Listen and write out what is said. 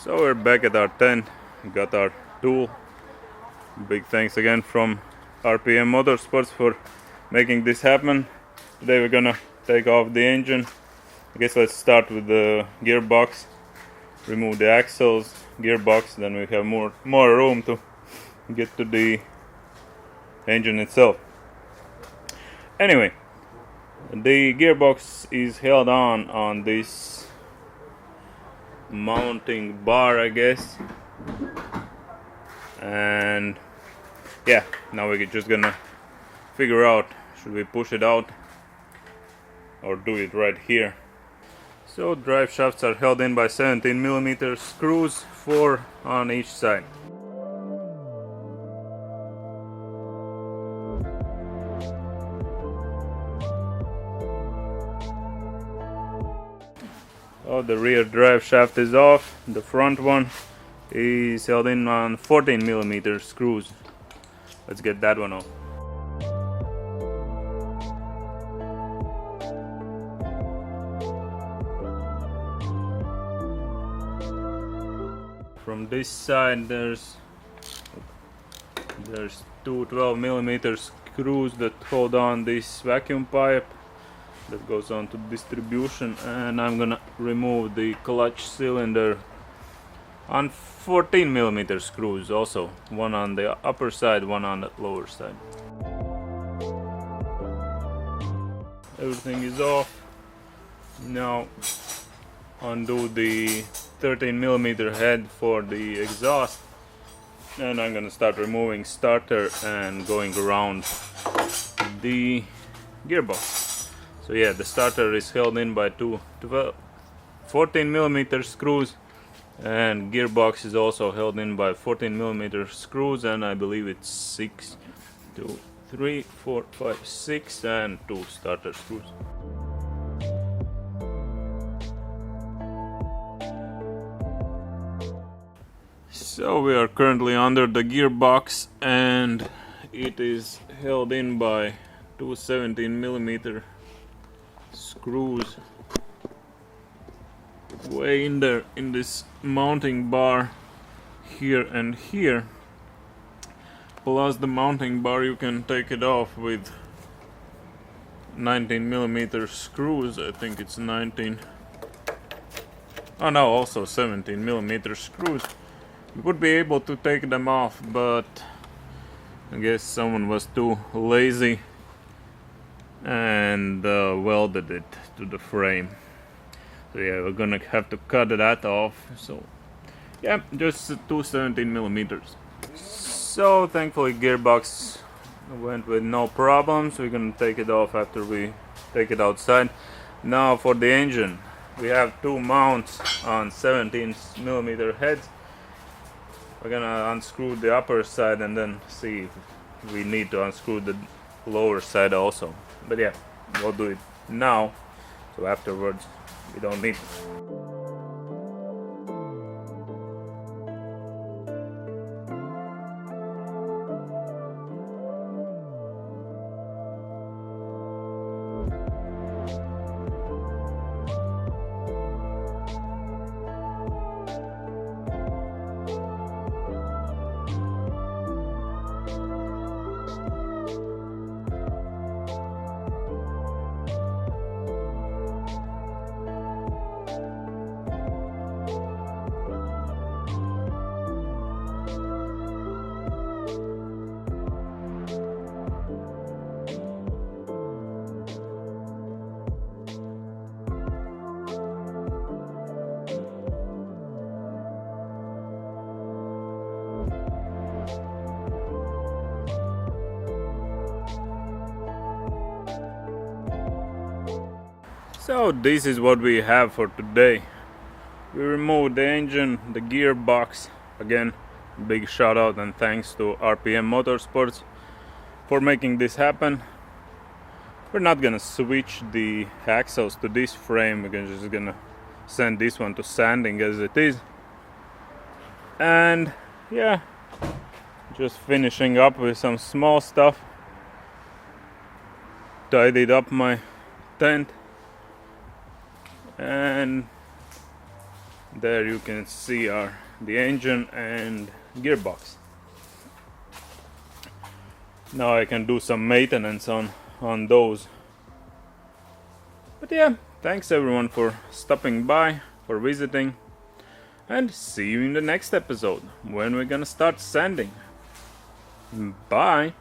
So we're back at our tent, got our tool. Big thanks again from RPM Motorsports for making this happen. Today we're gonna take off the engine. I guess let's start with the gearbox. Remove the axles, gearbox, then we have more room to get to the engine itself. Anyway, the gearbox is held on this mounting bar, I guess. And yeah, now we're just gonna figure out, should we push it out or do it right here. So drive shafts are held in by 17mm screws, 4 on each side. Oh, the rear drive shaft is off. The front one is held in on 14mm screws. Let's get that one off. From this side there's two 12mm screws that hold on this vacuum pipe that goes on to distribution, and I'm gonna remove the clutch cylinder on 14mm screws also, one on the upper side, one on the lower side. Everything is off. Now undo the 13mm head for the exhaust, and I'm gonna start removing starter and going around the gearbox. So yeah, the starter is held in by two 14mm screws, and gearbox is also held in by 14mm screws, and I believe it's 6, 2, 3, 4, 5, 6 and 2 starter screws. So we are currently under the gearbox, and it is held in by two 17mm screws way in there in this mounting bar here and here. Plus the mounting bar, you can take it off with 19mm screws. I think it's 19. Oh no, also 17mm screws. You would be able to take them off, but I guess someone was too lazy and welded it to the frame. So yeah, we're gonna have to cut that off. So yeah, just two 17mm. So thankfully gearbox went with no problems. We're gonna take it off after we take it outside. Now for the engine, we have two mounts on 17mm heads. We're gonna unscrew the upper side and then see if we need to unscrew the lower side also. But yeah, we'll do it now, so afterwards we don't need it. So this is what we have for today. We removed the engine, the gearbox. Again, big shout out and thanks to RPM Motorsports for making this happen. We're not gonna switch the axles to this frame. We're just gonna send this one to sanding as it is. And yeah, just finishing up with some small stuff. Tidied up my tent, and There you can see the engine and gearbox. Now I can do some maintenance on those. But yeah, thanks everyone for stopping by, for visiting, and see you in the next episode when we're gonna start sanding. Bye!